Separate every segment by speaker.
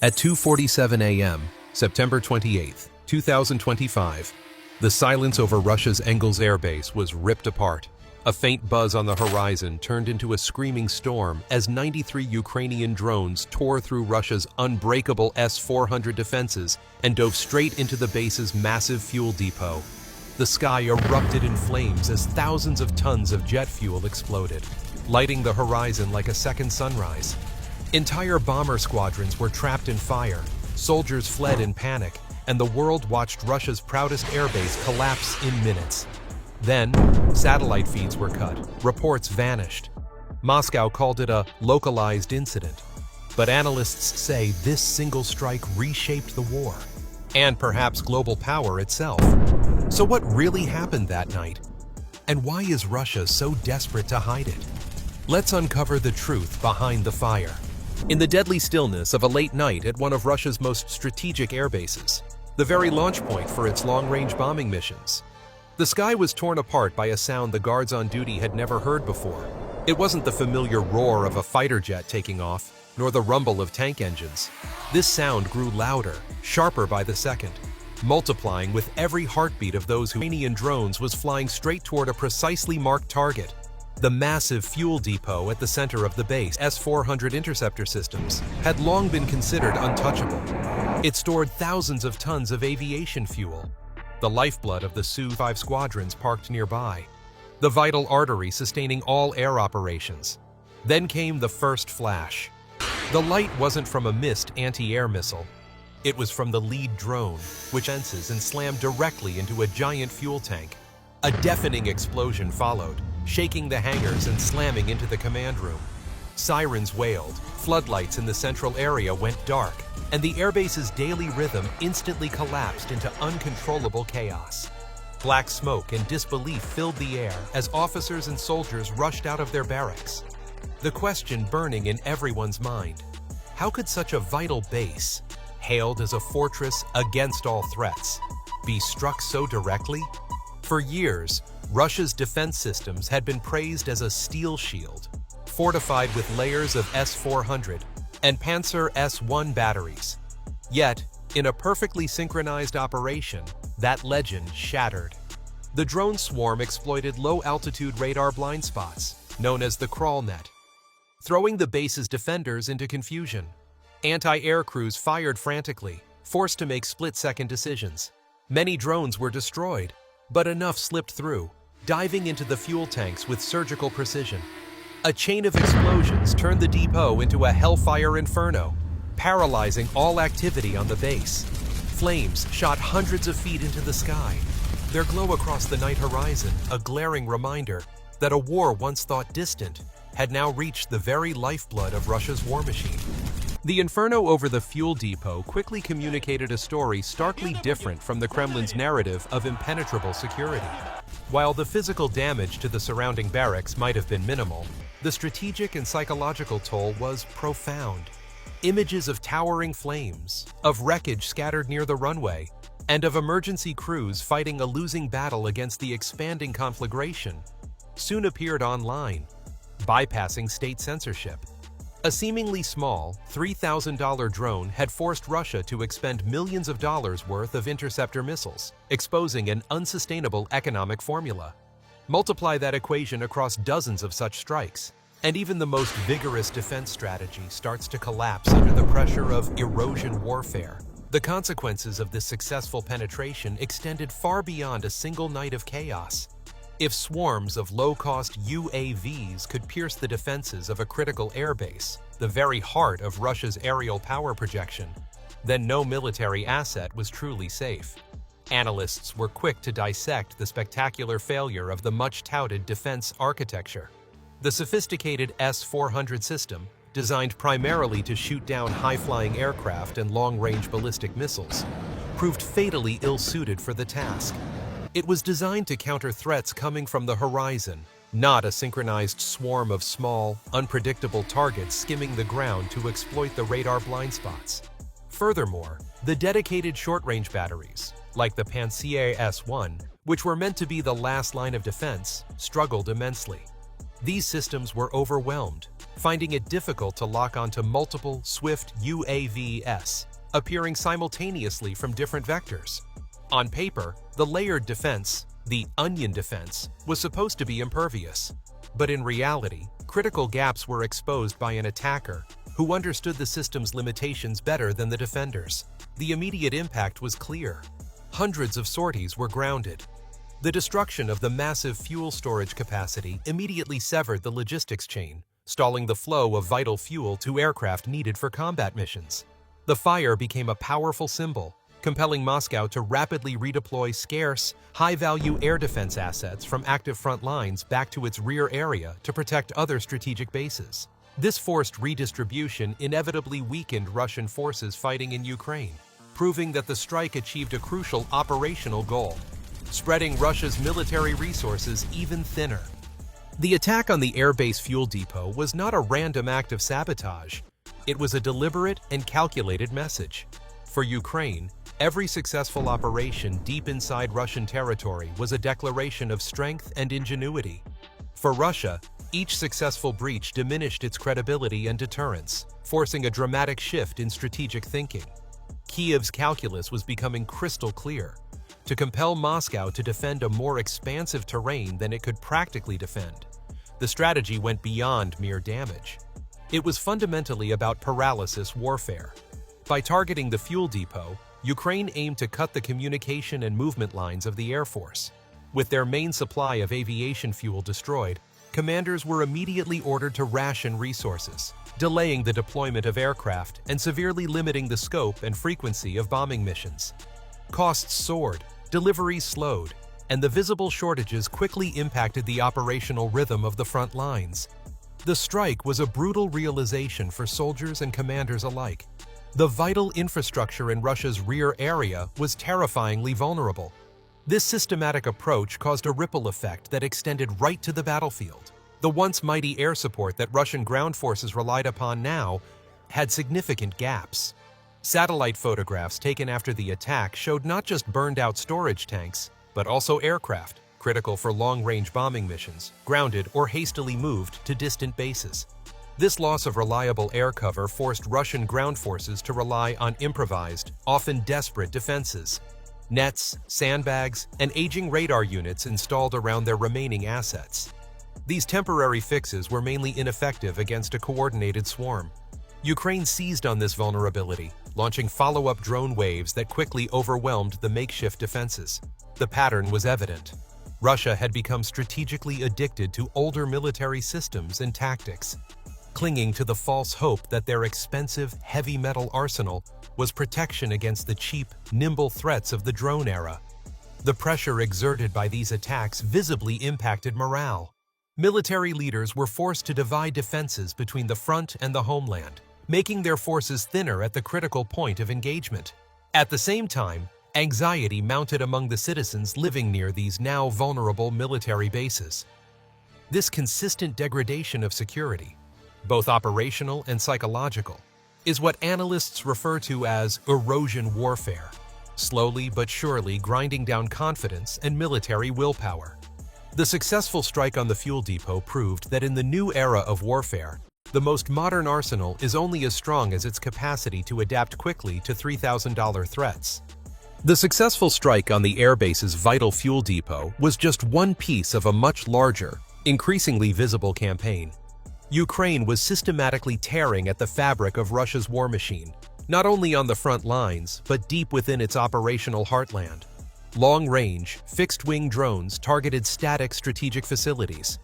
Speaker 1: At 2:47 a.m., September 28, 2025, the silence over Russia's Engels Air Base was ripped apart. A faint buzz on the horizon turned into a screaming storm as 93 Ukrainian drones tore through Russia's unbreakable S-400 defenses and dove straight into the base's massive fuel depot. The sky erupted in flames as thousands of tons of jet fuel exploded, lighting the horizon like a second sunrise. Entire bomber squadrons were trapped in fire, soldiers fled in panic, and the world watched Russia's proudest airbase collapse in minutes. Then, satellite feeds were cut, reports vanished. Moscow called it a localized incident. But analysts say this single strike reshaped the war, and perhaps global power itself. So what really happened that night? And why is Russia so desperate to hide it? Let's uncover the truth behind the fire. In the deadly stillness of a late night at one of Russia's most strategic air bases, the very launch point for its long-range bombing missions, the sky was torn apart by a sound the guards on duty had never heard before. It wasn't the familiar roar of a fighter jet taking off, nor the rumble of tank engines. This sound grew louder, sharper by the second, multiplying with every heartbeat of those Ukrainian drones was flying straight toward a precisely marked target. The massive fuel depot at the center of the base, S-400 interceptor systems, had long been considered untouchable. It stored thousands of tons of aviation fuel, the lifeblood of the Su-5 squadrons parked nearby, the vital artery sustaining all air operations. Then came the first flash. The light wasn't from a missed anti-air missile. It was from the lead drone, which senses and slammed directly into a giant fuel tank. A deafening explosion followed, shaking the hangars and slamming into the command room. Sirens wailed, floodlights in the central area went dark, and the airbase's daily rhythm instantly collapsed into uncontrollable chaos. Black smoke and disbelief filled the air as officers and soldiers rushed out of their barracks. The question burning in everyone's mind: how could such a vital base, hailed as a fortress against all threats, be struck so directly? For years, Russia's defense systems had been praised as a steel shield, fortified with layers of S-400 and Panzer S-1 batteries. Yet, in a perfectly synchronized operation, that legend shattered. The drone swarm exploited low-altitude radar blind spots, known as the crawl net, throwing the base's defenders into confusion. Anti-air crews fired frantically, forced to make split-second decisions. Many drones were destroyed, but enough slipped through, diving into the fuel tanks with surgical precision. A chain of explosions turned the depot into a hellfire inferno, paralyzing all activity on the base. Flames shot hundreds of feet into the sky, their glow across the night horizon a glaring reminder that a war once thought distant had now reached the very lifeblood of Russia's war machine. The inferno over the fuel depot quickly communicated a story starkly different from the Kremlin's narrative of impenetrable security. While the physical damage to the surrounding barracks might have been minimal, the strategic and psychological toll was profound. Images of towering flames, of wreckage scattered near the runway, and of emergency crews fighting a losing battle against the expanding conflagration soon appeared online, bypassing state censorship. A seemingly small, $3,000 drone had forced Russia to expend millions of dollars worth of interceptor missiles, exposing an unsustainable economic formula. Multiply that equation across dozens of such strikes, and even the most vigorous defense strategy starts to collapse under the pressure of erosion warfare. The consequences of this successful penetration extended far beyond a single night of chaos. If swarms of low-cost UAVs could pierce the defenses of a critical airbase, the very heart of Russia's aerial power projection, then no military asset was truly safe. Analysts were quick to dissect the spectacular failure of the much-touted defense architecture. The sophisticated S-400 system, designed primarily to shoot down high-flying aircraft and long-range ballistic missiles, proved fatally ill-suited for the task. It was designed to counter threats coming from the horizon, not a synchronized swarm of small, unpredictable targets skimming the ground to exploit the radar blind spots. Furthermore, the dedicated short-range batteries, like the Panzer S-1, which were meant to be the last line of defense, struggled immensely. These systems were overwhelmed, finding it difficult to lock onto multiple swift UAVs, appearing simultaneously from different vectors. On paper, the layered defense, the onion defense, was supposed to be impervious. But in reality, critical gaps were exposed by an attacker who understood the system's limitations better than the defenders. The immediate impact was clear. Hundreds of sorties were grounded. The destruction of the massive fuel storage capacity immediately severed the logistics chain, stalling the flow of vital fuel to aircraft needed for combat missions. The fire became a powerful symbol, compelling Moscow to rapidly redeploy scarce, high-value air defense assets from active front lines back to its rear area to protect other strategic bases. This forced redistribution inevitably weakened Russian forces fighting in Ukraine, proving that the strike achieved a crucial operational goal, spreading Russia's military resources even thinner. The attack on the airbase fuel depot was not a random act of sabotage. It was a deliberate and calculated message. For Ukraine, every successful operation deep inside Russian territory was a declaration of strength and ingenuity. For Russia, each successful breach diminished its credibility and deterrence, forcing a dramatic shift in strategic thinking. Kiev's calculus was becoming crystal clear: to compel Moscow to defend a more expansive terrain than it could practically defend. The strategy went beyond mere damage. It was fundamentally about paralysis warfare. By targeting the fuel depot, Ukraine aimed to cut the communication and movement lines of the Air Force. With their main supply of aviation fuel destroyed, commanders were immediately ordered to ration resources, delaying the deployment of aircraft and severely limiting the scope and frequency of bombing missions. Costs soared, deliveries slowed, and the visible shortages quickly impacted the operational rhythm of the front lines. The strike was a brutal realization for soldiers and commanders alike. The vital infrastructure in Russia's rear area was terrifyingly vulnerable. This systematic approach caused a ripple effect that extended right to the battlefield. The once mighty air support that Russian ground forces relied upon now had significant gaps. Satellite photographs taken after the attack showed not just burned-out storage tanks, but also aircraft, critical for long-range bombing missions, grounded or hastily moved to distant bases. This loss of reliable air cover forced Russian ground forces to rely on improvised, often desperate defenses. Nets, sandbags, and aging radar units installed around their remaining assets. These temporary fixes were mainly ineffective against a coordinated swarm. Ukraine seized on this vulnerability, launching follow-up drone waves that quickly overwhelmed the makeshift defenses. The pattern was evident. Russia had become strategically addicted to older military systems and tactics, clinging to the false hope that their expensive, heavy metal arsenal was protection against the cheap, nimble threats of the drone era. The pressure exerted by these attacks visibly impacted morale. Military leaders were forced to divide defenses between the front and the homeland, making their forces thinner at the critical point of engagement. At the same time, anxiety mounted among the citizens living near these now vulnerable military bases. This consistent degradation of security, both operational and psychological, is what analysts refer to as erosion warfare, slowly but surely grinding down confidence and military willpower. The successful strike on the fuel depot proved that in the new era of warfare, the most modern arsenal is only as strong as its capacity to adapt quickly to $3,000 threats. The successful strike on the airbase's vital fuel depot was just one piece of a much larger, increasingly visible campaign. Ukraine was systematically tearing at the fabric of Russia's war machine, not only on the front lines, but deep within its operational heartland. Long-range, fixed-wing drones targeted static strategic facilities,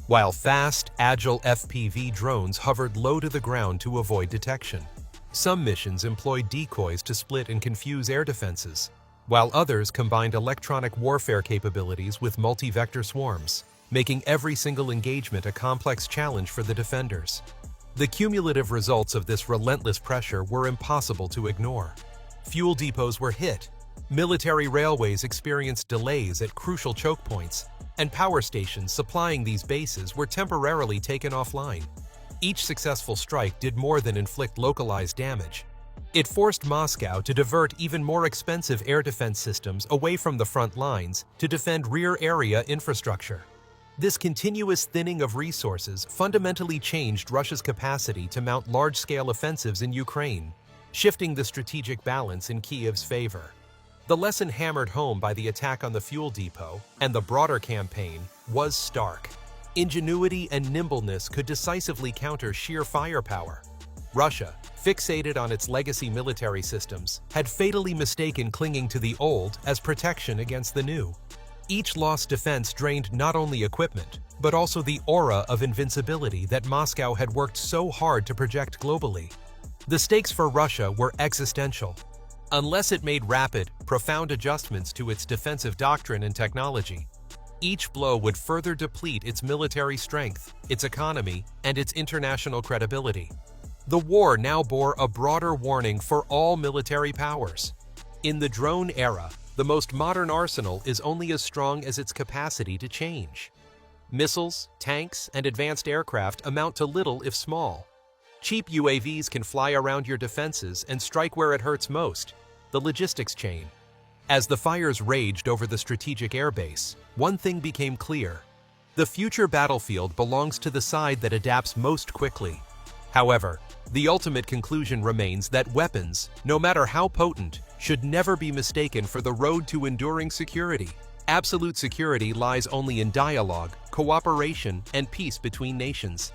Speaker 1: while fast, agile FPV drones hovered low to the ground to avoid detection. Some missions employed decoys to split and confuse air defenses, while others combined electronic warfare capabilities with multi-vector swarms, making every single engagement a complex challenge for the defenders. The cumulative results of this relentless pressure were impossible to ignore. Fuel depots were hit, military railways experienced delays at crucial choke points, and power stations supplying these bases were temporarily taken offline. Each successful strike did more than inflict localized damage. It forced Moscow to divert even more expensive air defense systems away from the front lines to defend rear area infrastructure. This continuous thinning of resources fundamentally changed Russia's capacity to mount large-scale offensives in Ukraine, shifting the strategic balance in Kyiv's favor. The lesson hammered home by the attack on the fuel depot and the broader campaign was stark. Ingenuity and nimbleness could decisively counter sheer firepower. Russia, fixated on its legacy military systems, had fatally mistaken clinging to the old as protection against the new. Each lost defense drained not only equipment, but also the aura of invincibility that Moscow had worked so hard to project globally. The stakes for Russia were existential. Unless it made rapid, profound adjustments to its defensive doctrine and technology, each blow would further deplete its military strength, its economy, and its international credibility. The war now bore a broader warning for all military powers. In the drone era, the most modern arsenal is only as strong as its capacity to change. Missiles, tanks, and advanced aircraft amount to little if small. Cheap UAVs can fly around your defenses and strike where it hurts most, the logistics chain. As the fires raged over the strategic airbase, one thing became clear. The future battlefield belongs to the side that adapts most quickly. However, the ultimate conclusion remains that weapons, no matter how potent, should never be mistaken for the road to enduring security. Absolute security lies only in dialogue, cooperation, and peace between nations.